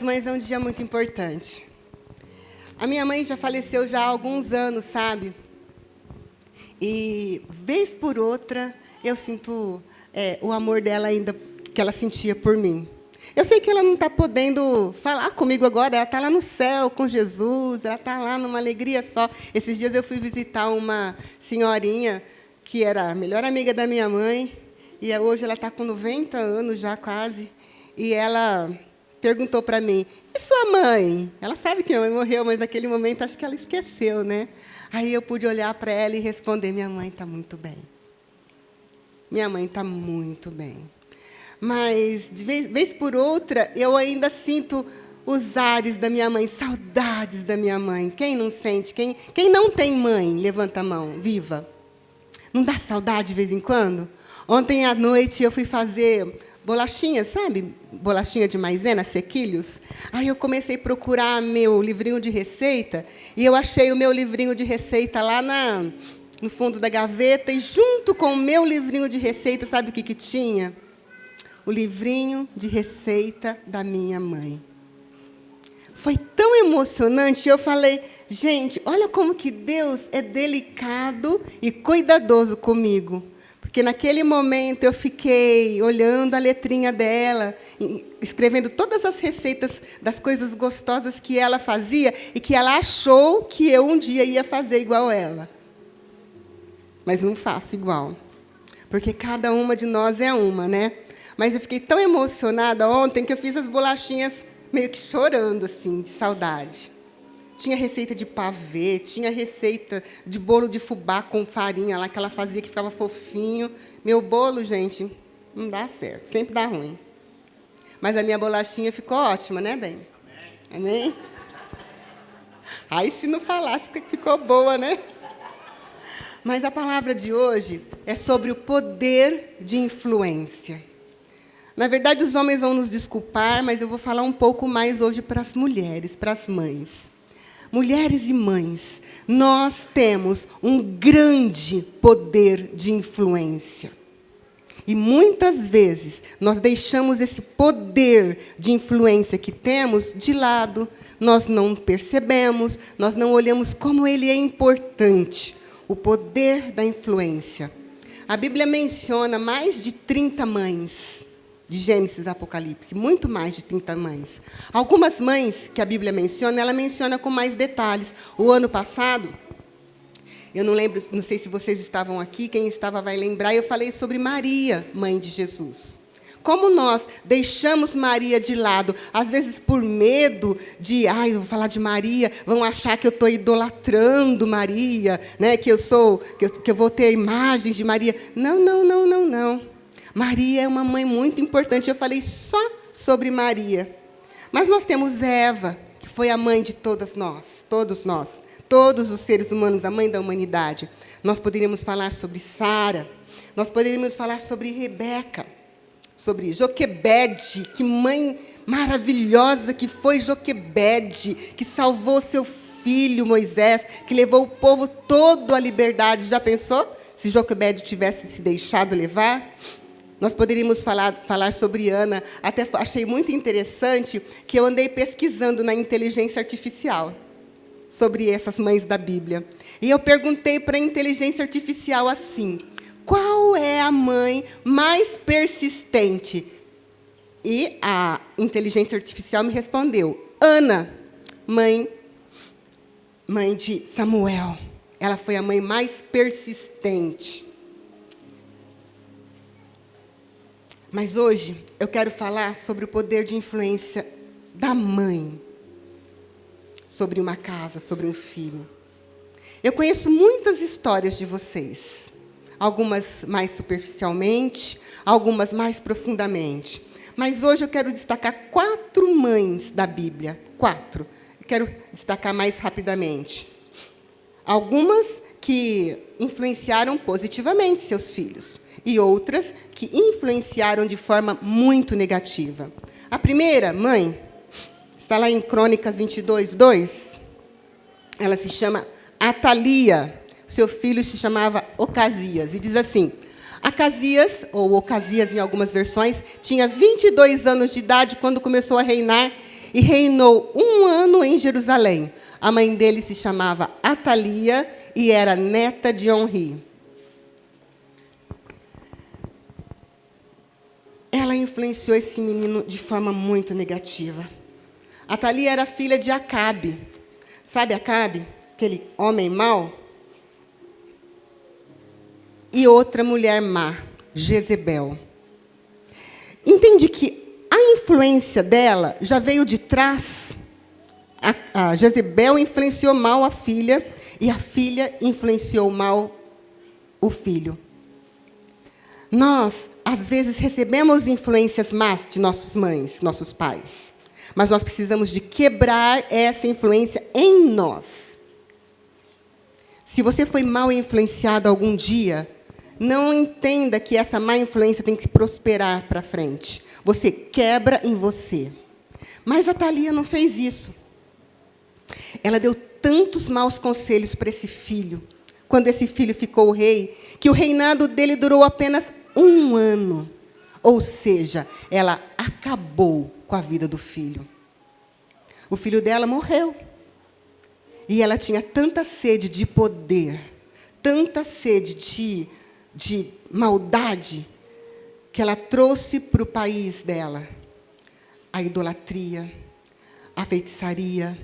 Mães é um dia muito importante. A minha mãe já faleceu já há alguns anos, sabe? E, vez por outra, eu sinto o amor dela ainda, que ela sentia por mim. Eu sei que ela não está podendo falar comigo agora, ela está lá no céu com Jesus, ela está lá numa alegria só. Esses dias eu fui visitar uma senhorinha que era a melhor amiga da minha mãe, e hoje ela está com 90 anos já quase, e ela perguntou para mim, e sua mãe? Ela sabe que minha mãe morreu, mas naquele momento acho que ela esqueceu, né? Aí eu pude olhar para ela e responder, minha mãe está muito bem. Minha mãe está muito bem. Mas, de vez por outra, eu ainda sinto os ares da minha mãe, saudades da minha mãe. Quem não sente? Quem não tem mãe, levanta a mão, viva. Não dá saudade de vez em quando? Ontem à noite eu fui fazer bolachinha, sabe? Bolachinha de maisena, sequilhos. Aí eu comecei a procurar meu livrinho de receita, e eu achei o meu livrinho de receita lá no fundo da gaveta, e junto com o meu livrinho de receita, sabe o que tinha? O livrinho de receita da minha mãe. Foi tão emocionante, eu falei, gente, olha como que Deus é delicado e cuidadoso comigo. Porque naquele momento eu fiquei olhando a letrinha dela, escrevendo todas as receitas das coisas gostosas que ela fazia e que ela achou que eu um dia ia fazer igual ela. Mas não faço igual. Porque cada uma de nós é uma, né? Mas eu fiquei tão emocionada ontem que eu fiz as bolachinhas meio que chorando, assim, de saudade. Tinha receita de pavê, tinha receita de bolo de fubá com farinha lá que ela fazia, que ficava fofinho. Meu bolo, gente, não dá certo, sempre dá ruim. Mas a minha bolachinha ficou ótima, né, bem? Amém? Amém? Aí, se não falasse, que ficou boa, né? Mas a palavra de hoje é sobre o poder de influência. Na verdade, os homens vão nos desculpar, mas eu vou falar um pouco mais hoje para as mulheres, para as mães. Mulheres e mães, nós temos um grande poder de influência. E, muitas vezes, nós deixamos esse poder de influência que temos de lado, nós não percebemos, nós não olhamos como ele é importante, o poder da influência. A Bíblia menciona mais de 30 mães, de Gênesis, Apocalipse, muito mais de 30 mães. Algumas mães que a Bíblia menciona, ela menciona com mais detalhes. O ano passado, eu não lembro, não sei se vocês estavam aqui, quem estava vai lembrar, eu falei sobre Maria, mãe de Jesus. Como nós deixamos Maria de lado, às vezes por medo de, eu vou falar de Maria, vão achar que eu estou idolatrando Maria, né, que eu vou ter imagens de Maria. Não. Maria é uma mãe muito importante. Eu falei só sobre Maria. Mas nós temos Eva, que foi a mãe de todos nós, todos os seres humanos, a mãe da humanidade. Nós poderíamos falar sobre Sara, nós poderíamos falar sobre Rebeca, sobre Joquebede, que mãe maravilhosa que foi Joquebede, que salvou seu filho Moisés, que levou o povo todo à liberdade. Já pensou se Joquebede tivesse se deixado levar? Nós poderíamos falar sobre Ana. Até achei muito interessante que eu andei pesquisando na inteligência artificial sobre essas mães da Bíblia. E eu perguntei para a inteligência artificial assim, qual é a mãe mais persistente? E a inteligência artificial me respondeu, Ana, mãe de Samuel. Ela foi a mãe mais persistente. Mas hoje eu quero falar sobre o poder de influência da mãe, sobre uma casa, sobre um filho. Eu conheço muitas histórias de vocês, algumas mais superficialmente, algumas mais profundamente. Mas hoje eu quero destacar 4 mães da Bíblia, 4. Eu quero destacar mais rapidamente. Algumas que influenciaram positivamente seus filhos. E outras que influenciaram de forma muito negativa. A primeira mãe está lá em Crônicas 22:2. Ela se chama Atalia. Seu filho se chamava Ocasias. E diz assim, Acasias, ou Ocasias em algumas versões, tinha 22 anos de idade quando começou a reinar. e reinou 1 ano em Jerusalém. A mãe dele se chamava Atalia e era neta de Onri. Ela influenciou esse menino de forma muito negativa. Atalia era filha de Acabe. Sabe Acabe? Aquele homem mau? E outra mulher má, Jezebel. Entende que a influência dela já veio de trás. A Jezebel influenciou mal a filha, e a filha influenciou mal o filho. Nós, às vezes, recebemos influências más de nossas mães, nossos pais. Mas nós precisamos de quebrar essa influência em nós. Se você foi mal influenciado algum dia, não entenda que essa má influência tem que prosperar para frente. Você quebra em você. Mas a Thalia não fez isso. Ela deu tantos maus conselhos para esse filho, quando esse filho ficou rei, que o reinado dele durou apenas 1 ano. Ou seja, ela acabou com a vida do filho. O filho dela morreu. E ela tinha tanta sede de poder, tanta sede de maldade, que ela trouxe para o país dela a idolatria, a feitiçaria,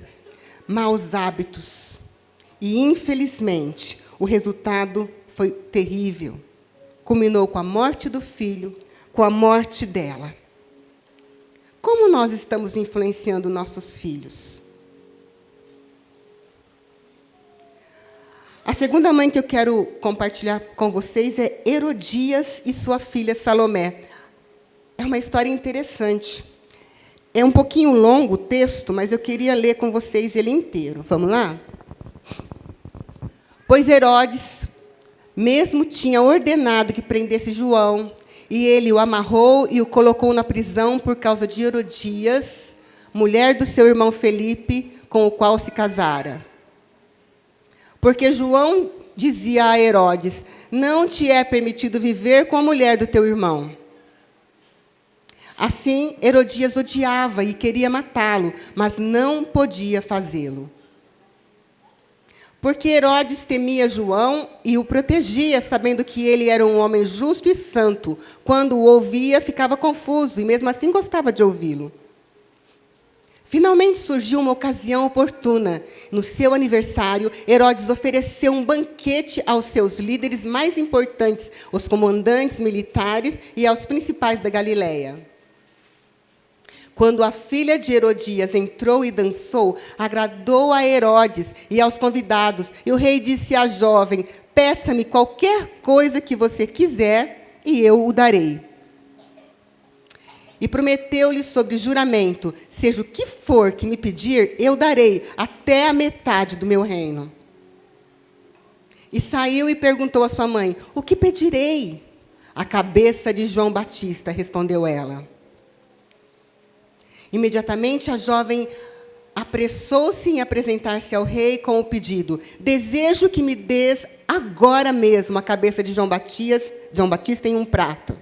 maus hábitos. E, infelizmente, o resultado foi terrível. Culminou com a morte do filho, com a morte dela. Como nós estamos influenciando nossos filhos? A segunda mãe que eu quero compartilhar com vocês é Herodias e sua filha Salomé. É uma história interessante. É um pouquinho longo o texto, mas eu queria ler com vocês ele inteiro. Vamos lá? Pois Herodes mesmo tinha ordenado que prendesse João, e ele o amarrou e o colocou na prisão por causa de Herodias, mulher do seu irmão Felipe, com o qual se casara. Porque João dizia a Herodes: não te é permitido viver com a mulher do teu irmão. Assim, Herodias odiava e queria matá-lo, mas não podia fazê-lo. Porque Herodes temia João e o protegia, sabendo que ele era um homem justo e santo. Quando o ouvia, ficava confuso, e mesmo assim gostava de ouvi-lo. Finalmente surgiu uma ocasião oportuna. No seu aniversário, Herodes ofereceu um banquete aos seus líderes mais importantes, os comandantes militares e aos principais da Galileia. Quando a filha de Herodias entrou e dançou, agradou a Herodes e aos convidados. E o rei disse à jovem: peça-me qualquer coisa que você quiser, e eu o darei. E prometeu-lhe sobre juramento: seja o que for que me pedir, eu darei até a metade do meu reino. E saiu e perguntou à sua mãe: o que pedirei? A cabeça de João Batista, respondeu ela. Imediatamente a jovem apressou-se em apresentar-se ao rei com o pedido: desejo que me des agora mesmo a cabeça de João Batista em um prato.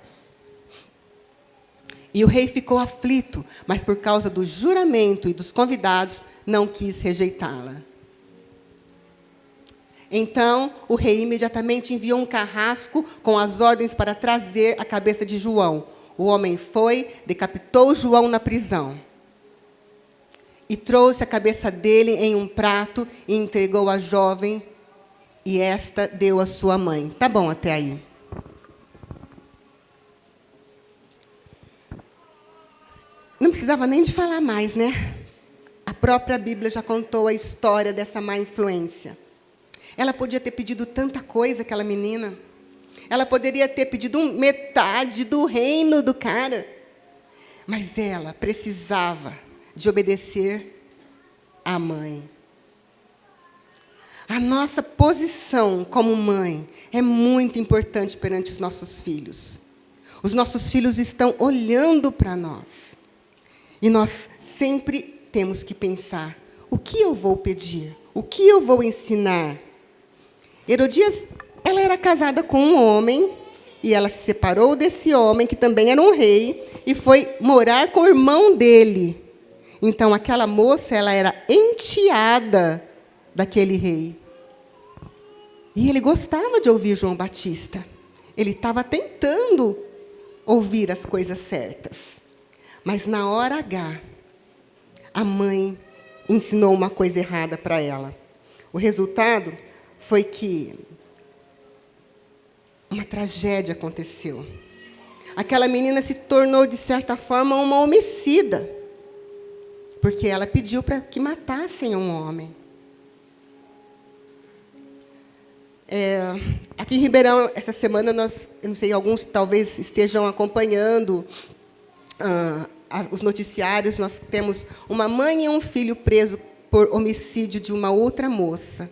E o rei ficou aflito, mas por causa do juramento e dos convidados, não quis rejeitá-la. Então, o rei imediatamente enviou um carrasco com as ordens para trazer a cabeça de João. O homem foi, decapitou João na prisão. E trouxe a cabeça dele em um prato e entregou à jovem, e esta deu à sua mãe. Tá bom até aí. Não precisava nem de falar mais, né? A própria Bíblia já contou a história dessa má influência. Ela podia ter pedido tanta coisa, aquela menina. Ela poderia ter pedido metade do reino do cara. Mas ela precisava de obedecer à mãe. A nossa posição como mãe é muito importante perante os nossos filhos. Os nossos filhos estão olhando para nós. E nós sempre temos que pensar: o que eu vou pedir? O que eu vou ensinar? Herodias, ela era casada com um homem, e ela se separou desse homem, que também era um rei, e foi morar com o irmão dele. Então, aquela moça, ela era enteada daquele rei. E ele gostava de ouvir João Batista. Ele estava tentando ouvir as coisas certas. Mas, na hora H, a mãe ensinou uma coisa errada para ela. O resultado foi que uma tragédia aconteceu. Aquela menina se tornou, de certa forma, uma homicida, porque ela pediu para que matassem um homem. Aqui em Ribeirão, essa semana, eu não sei, alguns talvez estejam acompanhando os noticiários. Nós temos uma mãe e um filho presos por homicídio de uma outra moça.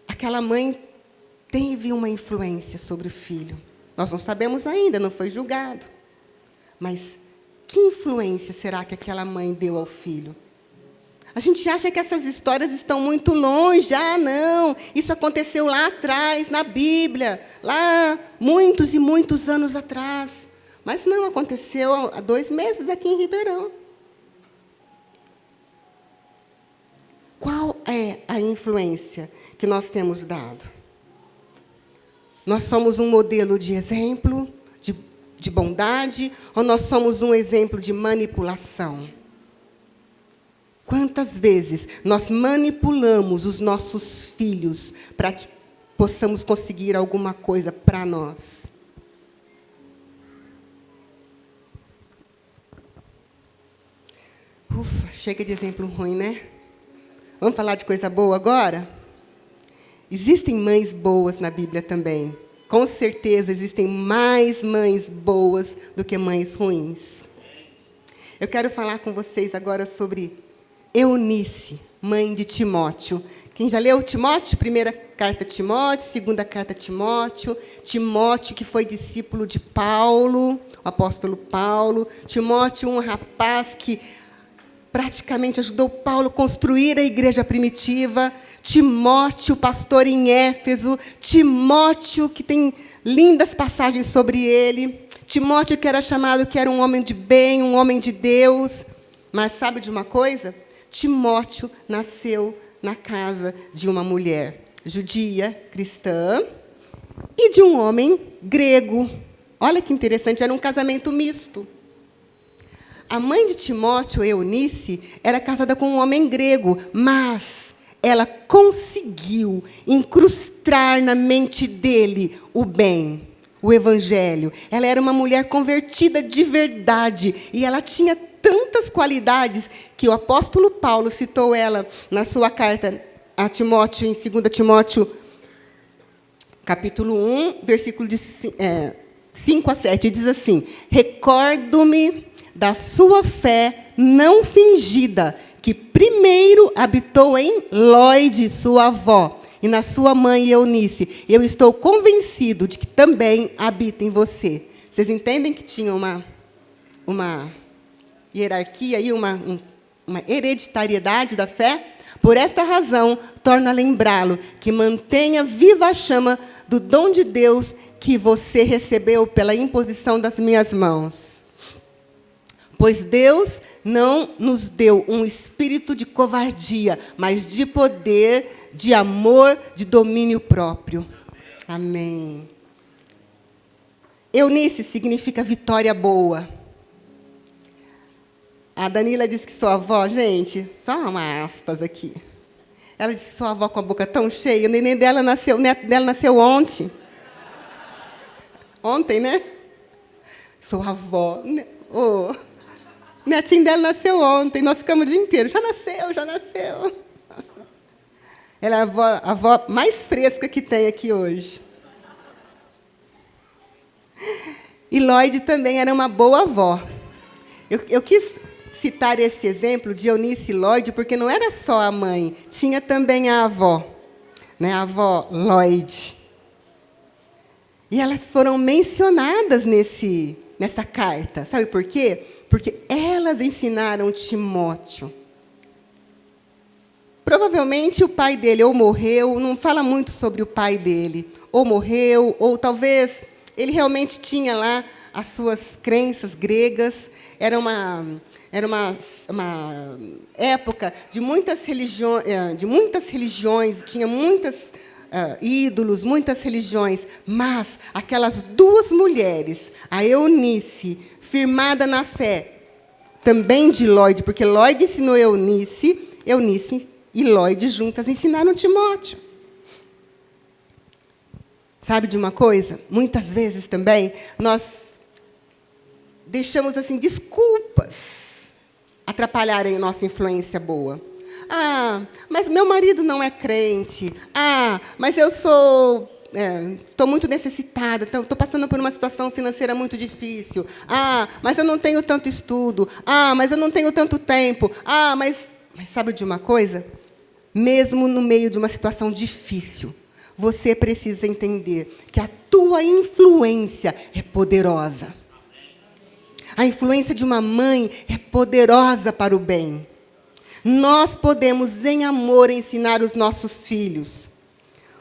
Aquela mãe teve uma influência sobre o filho. Nós não sabemos ainda, não foi julgado. Mas que influência será que aquela mãe deu ao filho? A gente acha que essas histórias estão muito longe. Ah, não, isso aconteceu lá atrás, na Bíblia, lá muitos e muitos anos atrás. Mas não, aconteceu há 2 meses aqui em Ribeirão. Qual é a influência que nós temos dado? Nós somos um modelo de exemplo, de bondade, ou nós somos um exemplo de manipulação? Quantas vezes nós manipulamos os nossos filhos para que possamos conseguir alguma coisa para nós? Ufa, chega de exemplo ruim, né? Vamos falar de coisa boa agora? Existem mães boas na Bíblia também. Com certeza existem mais mães boas do que mães ruins. Eu quero falar com vocês agora sobre Eunice, mãe de Timóteo. Quem já leu Timóteo? Primeira carta a Timóteo, segunda carta a Timóteo. Timóteo, que foi discípulo de Paulo, o apóstolo Paulo. Timóteo, um rapaz que praticamente ajudou Paulo a construir a igreja primitiva. Timóteo, pastor em Éfeso. Timóteo, que tem lindas passagens sobre ele. Timóteo, que era chamado, que era um homem de bem, um homem de Deus. Mas sabe de uma coisa? Timóteo nasceu na casa de uma mulher judia, cristã, e de um homem grego. Olha que interessante, era um casamento misto. A mãe de Timóteo, Eunice, era casada com um homem grego, mas ela conseguiu incrustar na mente dele o bem, o evangelho. Ela era uma mulher convertida de verdade, e ela tinha tantas qualidades que o apóstolo Paulo citou ela na sua carta a Timóteo, em 2 Timóteo, capítulo 1, versículo de 5 a 7, diz assim: recordo-me da sua fé não fingida, que primeiro habitou em Lóide, sua avó, e na sua mãe Eunice. Eu estou convencido de que também habita em você. Vocês entendem que tinha uma hierarquia e uma hereditariedade da fé? Por esta razão, torna a lembrá-lo que mantenha viva a chama do dom de Deus que você recebeu pela imposição das minhas mãos. Pois Deus não nos deu um espírito de covardia, mas de poder, de amor, de domínio próprio. Amém. Eunice significa vitória boa. A Danila disse que sua avó, gente, só uma aspas aqui. Ela disse que sua avó com a boca tão cheia, o neném dela nasceu, o neto dela nasceu ontem. Ontem, né? Sua avó, o netinho dela nasceu ontem, nós ficamos o dia inteiro. Já nasceu. Ela é a avó mais fresca que tem aqui hoje. E Lloyd também era uma boa avó. Eu quis citar esse exemplo de Eunice e Lloyd, porque não era só a mãe, tinha também a avó, né? A avó Lloyd. E elas foram mencionadas nessa carta. Sabe por quê? Porque elas ensinaram Timóteo. Provavelmente o pai dele ou morreu, não fala muito sobre o pai dele, ou morreu, ou talvez ele realmente tinha lá as suas crenças gregas. Era uma época de muitas religiões, tinha muitos ídolos, muitas religiões, mas aquelas duas mulheres, a Eunice, firmada na fé, também de Lloyd, porque Lloyd ensinou Eunice e Lloyd juntas ensinaram Timóteo. Sabe de uma coisa? Muitas vezes também nós deixamos assim desculpas atrapalharem a nossa influência boa. Mas meu marido não é crente. Mas eu estou muito necessitada, estou passando por uma situação financeira muito difícil. Mas eu não tenho tanto estudo. Mas eu não tenho tanto tempo. Mas sabe de uma coisa? Mesmo no meio de uma situação difícil, você precisa entender que a tua influência é poderosa. A influência de uma mãe é poderosa para o bem. Nós podemos, em amor, ensinar os nossos filhos.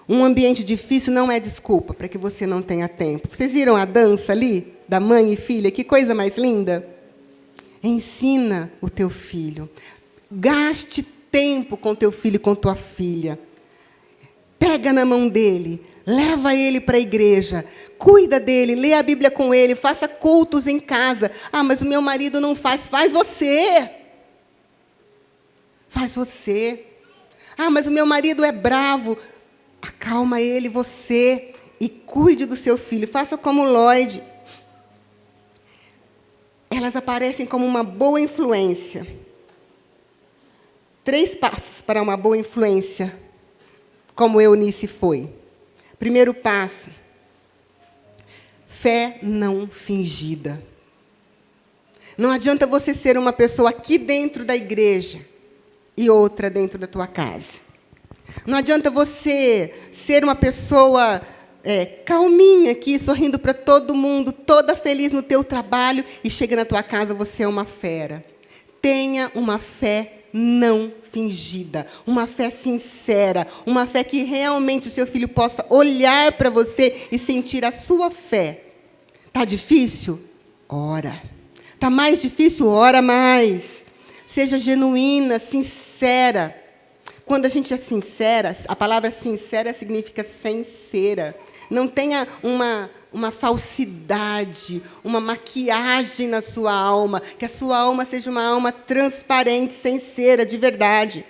Um ambiente difícil não é desculpa para que você não tenha tempo. Vocês viram a dança ali, da mãe e filha? Que coisa mais linda! Ensina o teu filho. Gaste tempo com teu filho e com tua filha. Pega na mão dele. Leva ele para a igreja, cuida dele, lê a Bíblia com ele, faça cultos em casa. Mas o meu marido não faz. Faz você. Faz você. Mas o meu marido é bravo. Acalma ele, você, e cuide do seu filho. Faça como Lloyd. Elas aparecem como uma boa influência. 3 passos para uma boa influência, como Eunice foi. Primeiro passo, fé não fingida. Não adianta você ser uma pessoa aqui dentro da igreja e outra dentro da tua casa. Não adianta você ser uma pessoa calminha aqui, sorrindo para todo mundo, toda feliz no teu trabalho, e chega na tua casa, você é uma fera. Tenha uma fé não fingida, uma fé sincera, uma fé que realmente o seu filho possa olhar para você e sentir a sua fé. Está difícil? Ora. Está mais difícil? Ora mais. Seja genuína, sincera. Quando a gente é sincera, a palavra sincera significa sincera. Não tenha uma falsidade, uma maquiagem na sua alma, que a sua alma seja uma alma transparente, sincera, de verdade.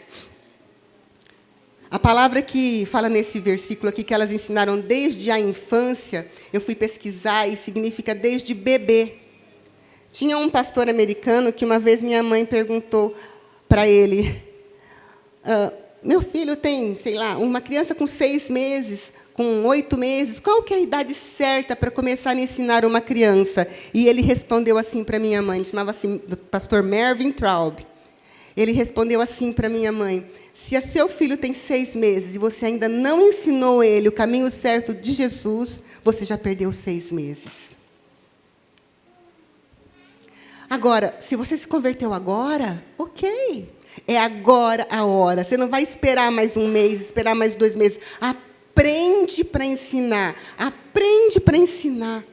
A palavra que fala nesse versículo aqui, que elas ensinaram desde a infância, eu fui pesquisar e significa desde bebê. Tinha um pastor americano que uma vez minha mãe perguntou para ele, meu filho tem, sei lá, uma criança com 6 meses, com 8 meses, qual que é a idade certa para começar a ensinar uma criança? E ele respondeu assim para minha mãe, ele chamava-se do pastor Mervyn Traub. Ele respondeu assim para minha mãe, se o seu filho tem 6 meses e você ainda não ensinou ele o caminho certo de Jesus, você já perdeu 6 meses. Agora, se você se converteu agora, ok. É agora a hora. Você não vai esperar mais 1 mês, esperar mais 2 meses. Aprende para ensinar. Aprende para ensinar.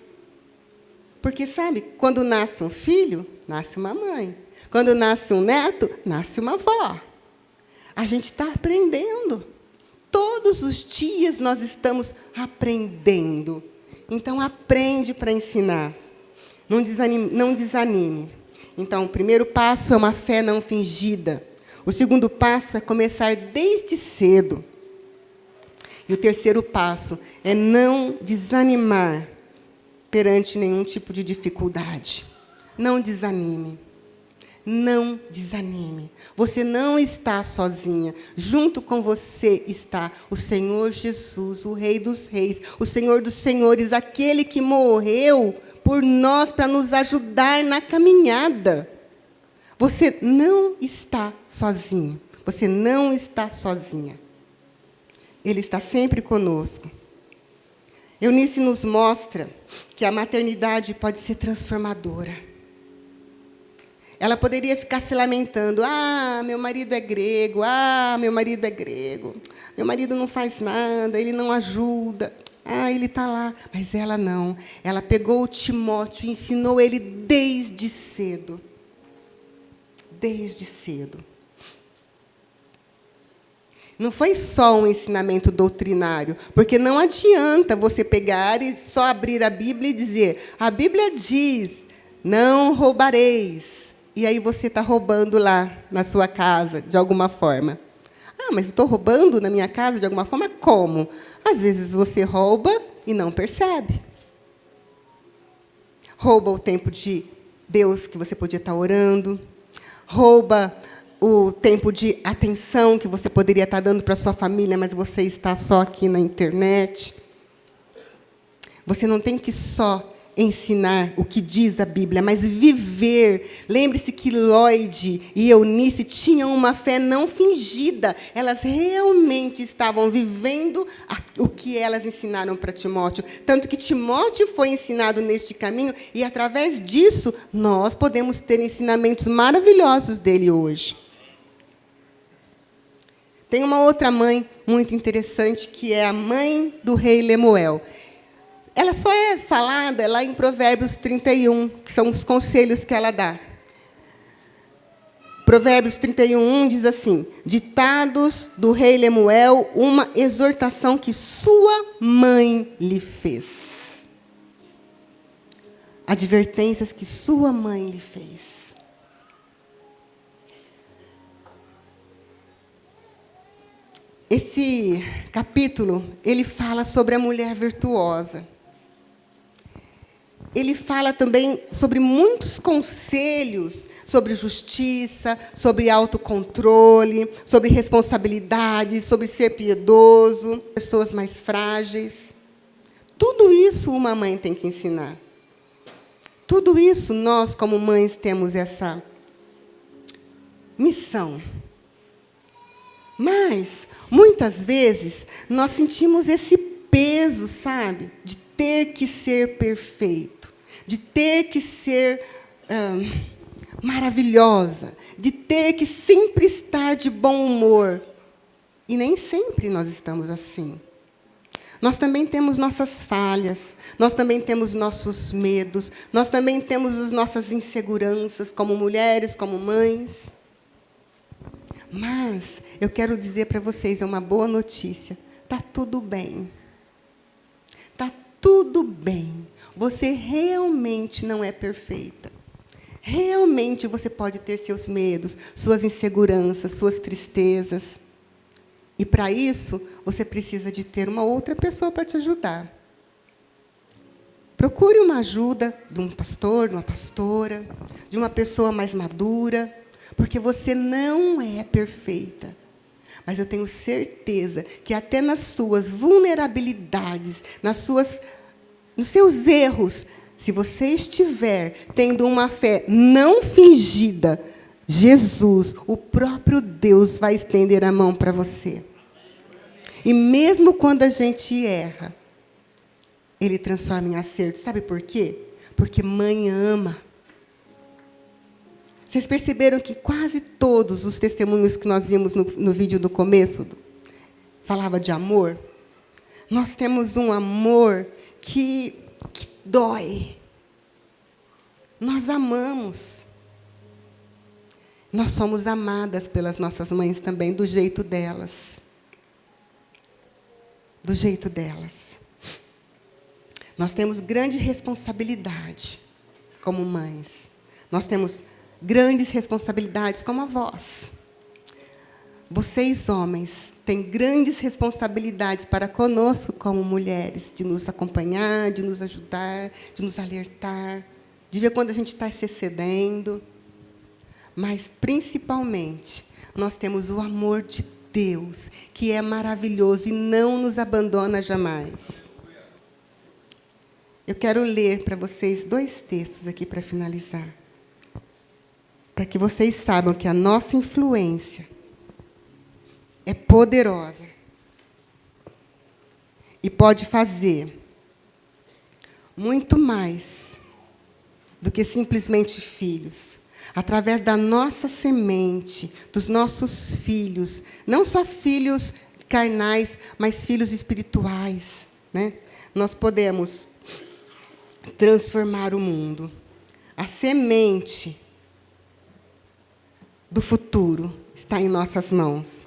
Porque, sabe, quando nasce um filho, nasce uma mãe. Quando nasce um neto, nasce uma avó. A gente está aprendendo. Todos os dias nós estamos aprendendo. Então, aprende para ensinar. Não desanime. Então, o primeiro passo é uma fé não fingida. O segundo passo é começar desde cedo. E o terceiro passo é não desanimar perante nenhum tipo de dificuldade. Não desanime. Não desanime. Você não está sozinha. Junto com você está o Senhor Jesus, o Rei dos Reis, o Senhor dos Senhores, aquele que morreu por nós para nos ajudar na caminhada. Você não está sozinho. Você não está sozinha. Ele está sempre conosco. Eunice nos mostra que a maternidade pode ser transformadora. Ela poderia ficar se lamentando. Meu marido é grego. Meu marido é grego. Meu marido não faz nada, ele não ajuda. Ah, ele está lá. Mas ela não. Ela pegou o Timóteo e ensinou ele desde cedo. Desde cedo. Não foi só um ensinamento doutrinário, porque não adianta você pegar e só abrir a Bíblia e dizer, a Bíblia diz, não roubareis. E aí você está roubando lá na sua casa, de alguma forma. Ah, mas estou roubando na minha casa de alguma forma? Como? Às vezes você rouba e não percebe. Rouba o tempo de Deus que você podia estar orando. Rouba o tempo de atenção que você poderia estar dando para a sua família, mas você está só aqui na internet. Você não tem que só ensinar o que diz a Bíblia, mas viver. Lembre-se que Lloyd e Eunice tinham uma fé não fingida. Elas realmente estavam vivendo o que elas ensinaram para Timóteo. Tanto que Timóteo foi ensinado neste caminho, e, através disso, nós podemos ter ensinamentos maravilhosos dele hoje. Tem uma outra mãe muito interessante, que é a mãe do rei Lemuel. Ela só é falada lá em Provérbios 31, que são os conselhos que ela dá. Provérbios 31 diz assim: ditados do rei Lemuel, uma exortação que sua mãe lhe fez. Advertências que sua mãe lhe fez. Esse capítulo, ele fala sobre a mulher virtuosa. Ele fala também sobre muitos conselhos sobre justiça, sobre autocontrole, sobre responsabilidade, sobre ser piedoso, pessoas mais frágeis. Tudo isso uma mãe tem que ensinar. Tudo isso nós, como mães, temos essa missão. Mas, muitas vezes, nós sentimos esse peso, sabe, de ter que ser perfeito, de ter que ser maravilhosa, de ter que sempre estar de bom humor. E nem sempre nós estamos assim. Nós também temos nossas falhas, nós também temos nossos medos, nós também temos as nossas inseguranças como mulheres, como mães. Mas eu quero dizer para vocês, é uma boa notícia. Está tudo bem. Está tudo bem. Você realmente não é perfeita. Realmente você pode ter seus medos, suas inseguranças, suas tristezas. E, para isso, você precisa de ter uma outra pessoa para te ajudar. Procure uma ajuda de um pastor, de uma pastora, de uma pessoa mais madura, porque você não é perfeita. Mas eu tenho certeza que até nas suas vulnerabilidades, nos seus erros, se você estiver tendo uma fé não fingida, Jesus, o próprio Deus, vai estender a mão para você. E mesmo quando a gente erra, Ele transforma em acerto. Sabe por quê? Porque mãe ama. Vocês perceberam que quase todos os testemunhos que nós vimos no vídeo do começo falava de amor? Nós temos um amor que dói. Nós amamos. Nós somos amadas pelas nossas mães também, do jeito delas. Do jeito delas. Nós temos grande responsabilidade como mães. Nós temos grandes responsabilidades como avós. Vocês, homens, têm grandes responsabilidades para conosco como mulheres, de nos acompanhar, de nos ajudar, de nos alertar, de ver quando a gente está se excedendo. Mas, principalmente, nós temos o amor de Deus, que é maravilhoso e não nos abandona jamais. Eu quero ler para vocês 2 textos aqui para finalizar, para que vocês saibam que a nossa influência é poderosa e pode fazer muito mais do que simplesmente filhos. Através da nossa semente, dos nossos filhos, não só filhos carnais, mas filhos espirituais, né? nós podemos transformar o mundo. A semente do futuro está em nossas mãos.